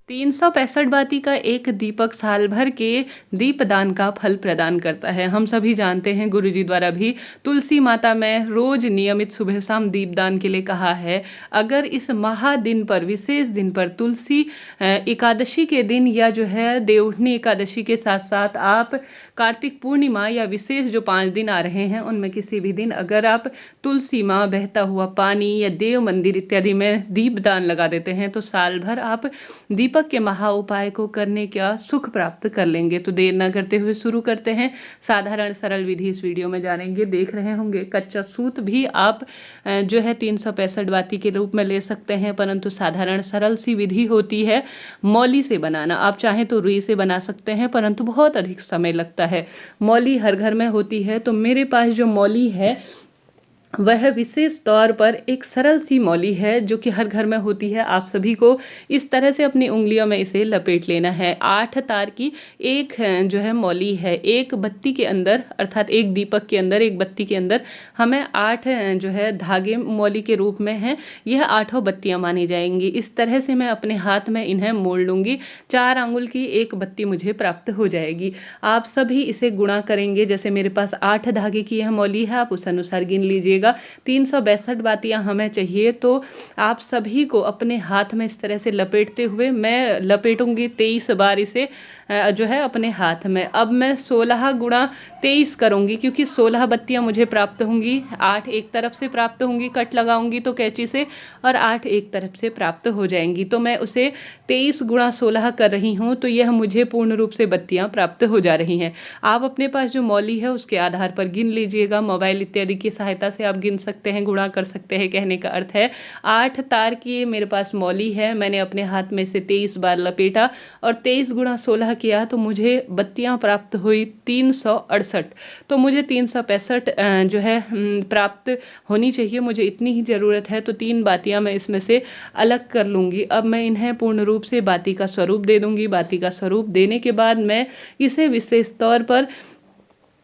365 बाती का एक दीपक साल भर के दीपदान का फल प्रदान करता है। हम सभी जानते हैं, गुरुजी द्वारा भी तुलसी माता में रोज नियमित सुबह शाम दीपदान के लिए कहा है। अगर इस महादिन पर, विशेष दिन पर, तुलसी एकादशी के दिन या जो है देवउठनी एकादशी के साथ साथ आप कार्तिक पूर्णिमा या विशेष जो 5 दिन आ रहे हैं उनमें किसी भी दिन अगर आप तुलसी माँ, बहता हुआ पानी या देव मंदिर इत्यादि में दीपदान लगा देते हैं तो साल भर आप दीपक के महा उपाय को करने का सुख प्राप्त कर लेंगे। तो देर न करते हुए शुरू करते हैं। साधारण सरल विधि इस वीडियो में जानेंगे। देख रहे होंगे कच्चा सूत भी आप जो है 365 बाती के रूप में ले सकते हैं, परंतु साधारण सरल सी विधि होती है मौली से बनाना। आप चाहें तो रुई से बना सकते हैं, परंतु बहुत अधिक समय लगता है। मौली हर घर में होती है, तो मेरे पास जो मौली है वह विशेष तौर पर एक सरल सी मौली है जो कि हर घर में होती है। आप सभी को इस तरह से अपनी उंगलियों में इसे लपेट लेना है। 8 तार की एक जो है मौली है। एक बत्ती के अंदर, अर्थात एक दीपक के अंदर, एक बत्ती के अंदर हमें 8 जो है धागे मौली के रूप में हैं। यह 8 बत्तियां मानी जाएंगी। इस तरह से मैं अपने हाथ में इन्हें मोड़ लूंगी। 4 आंगुल की एक बत्ती मुझे प्राप्त हो जाएगी। आप सभी इसे गुणा करेंगे। जैसे मेरे पास 8 धागे की यह मौली है, आप उस अनुसार गिन लीजिएगा। 362 बातियां हमें चाहिए, तो आप सभी को अपने हाथ में इस तरह से लपेटते हुए, मैं लपेटूंगी 23 बार इसे जो है अपने हाथ में। अब मैं 16 गुणा 23 करूंगी, क्योंकि 16 बत्तियां मुझे प्राप्त होंगी। 8 एक तरफ से प्राप्त होंगी, कट लगाऊंगी तो कैंची से, और 8 एक तरफ से प्राप्त हो जाएंगी। तो मैं उसे 23 गुणा 16 कर रही हूं, तो यह मुझे पूर्ण रूप से बत्तियां प्राप्त हो जा रही हैं। आप अपने पास जो मौली है उसके आधार पर गिन लीजिएगा। मोबाइल इत्यादि की सहायता से आप गिन सकते हैं, गुणा कर सकते हैं। कहने का अर्थ है 8 तार की मेरे पास मौली है। मैंने अपने हाथ में से 23 बार लपेटा और 23 गुणा 16 किया, तो मुझे बत्तियां प्राप्त हुई 368। तो मुझे 365 जो है प्राप्त होनी चाहिए। मुझे इतनी ही जरूरत है, तो 3 बातियां मैं इसमें से अलग कर लूंगी। अब मैं इन्हें पूर्ण रूप से बाती का स्वरूप दे दूंगी। बाती का स्वरूप देने के बाद मैं इसे विशेष तौर पर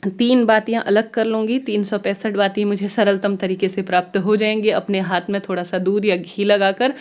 3 बातियां अलग कर लूंगी। 365 बाती मुझे सरलतम तरीके से प्राप्त हो जाएंगी। अपने हाथ में थोड़ा सा दूध या घी लगाकर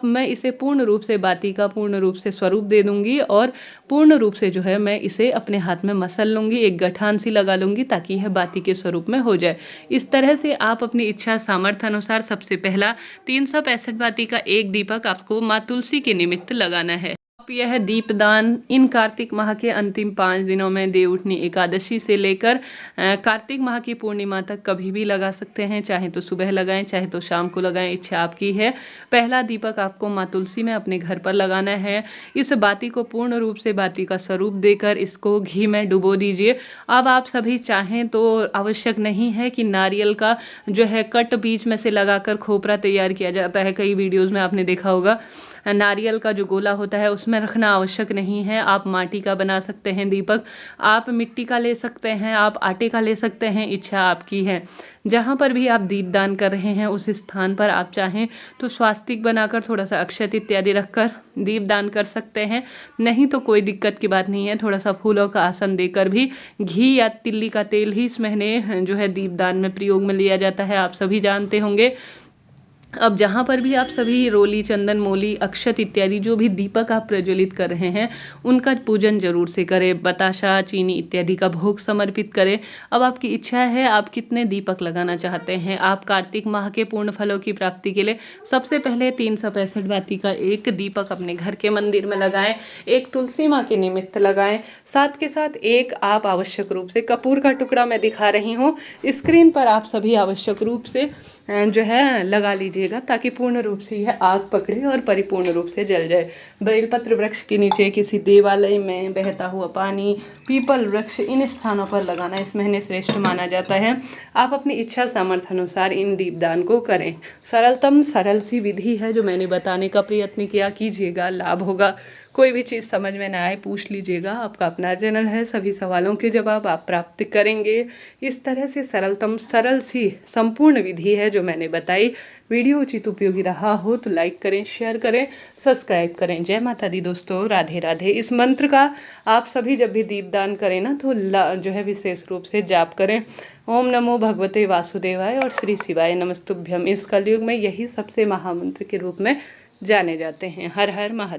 मैं इसे पूर्ण रूप से बाती का पूर्ण रूप से स्वरूप दे दूंगी और पूर्ण रूप से जो है मैं इसे अपने हाथ में मसल लूंगी। एक गठान सी लगा लूंगी ताकि यह बाती के स्वरूप में हो जाए। इस तरह से आप अपनी इच्छा सामर्थ्य अनुसार सबसे पहला 365 बाती का एक दीपक आपको माँ तुलसी के निमित्त लगाना है। आप यह दीपदान इन कार्तिक माह के अंतिम 5 दिनों में, देवउठनी एकादशी से लेकर कार्तिक माह की पूर्णिमा तक कभी भी लगा सकते हैं। चाहे तो सुबह लगाएं, चाहे तो शाम को लगाएं, इच्छा आपकी है। पहला दीपक आपको माँ तुलसी में अपने घर पर लगाना है। इस बाती को पूर्ण रूप से बाती का स्वरूप देकर इसको घी में डुबो दीजिए। अब आप सभी चाहें तो आवश्यक नहीं है कि नारियल का जो है कट बीच में से लगाकर खोपरा तैयार किया जाता है। कई वीडियोज में आपने देखा होगा। नारियल का जो गोला होता है उसमें रखना आवश्यक नहीं है। आप माटी का बना सकते हैं दीपक, आप मिट्टी का ले सकते हैं, आप आटे का ले सकते हैं, इच्छा आपकी है। जहां पर भी आप दीपदान कर रहे हैं उस स्थान पर आप चाहें तो स्वास्तिक बनाकर थोड़ा सा अक्षत इत्यादि रखकर दीपदान कर सकते हैं। नहीं तो कोई दिक्कत की बात नहीं है। थोड़ा सा फूलों का आसन देकर भी, घी या तिल्ली का तेल ही इस महीने जो है दीपदान में प्रयोग में लिया जाता है, आप सभी जानते होंगे। अब जहां पर भी आप सभी रोली, चंदन, मोली, अक्षत इत्यादि जो भी दीपक आप प्रज्वलित कर रहे हैं उनका पूजन जरूर से करें। बताशा, चीनी इत्यादि का भोग समर्पित करें। अब आपकी इच्छा है आप कितने दीपक लगाना चाहते हैं। आप कार्तिक माह के पूर्ण फलों की प्राप्ति के लिए सबसे पहले 365 बाती का एक दीपक अपने घर के मंदिर में लगाएं, एक तुलसी माँ के निमित्त लगाएं। साथ के साथ एक आप आवश्यक रूप से कपूर का टुकड़ा मैं दिखा रही हूँ स्क्रीन पर, आप सभी आवश्यक रूप से जो है लगा लीजिएगा ताकि पूर्ण रूप से यह आग पकड़े और परिपूर्ण रूप से जल जाए। बेलपत्र वृक्ष के नीचे, किसी देवालय में, बहता हुआ पानी, पीपल वृक्ष, इन स्थानों पर लगाना इस महीने श्रेष्ठ माना जाता है। आप अपनी इच्छा सामर्थ्य अनुसार इन दीपदान को करें। सरलतम सरल सी विधि है जो मैंने बताने का प्रयत्न किया। कीजिएगा, लाभ होगा। कोई भी चीज़ समझ में ना आए पूछ लीजिएगा, आपका अपना चैनल है, सभी सवालों के जवाब आप प्राप्त करेंगे। इस तरह से सरलतम सरल सी संपूर्ण विधि है जो मैंने बताई। वीडियो उचित उपयोगी रहा हो तो लाइक करें, शेयर करें, सब्सक्राइब करें। जय माता दी दोस्तों, राधे राधे। इस मंत्र का आप सभी जब भी दीपदान करें ना तो जो है विशेष रूप से जाप करें। ओम नमो भगवते वासुदेवाय और श्री शिवाय नमस्तुभ्यम। इस कलयुग में यही सबसे महामंत्र के रूप में जाने जाते हैं। हर हर महादेव।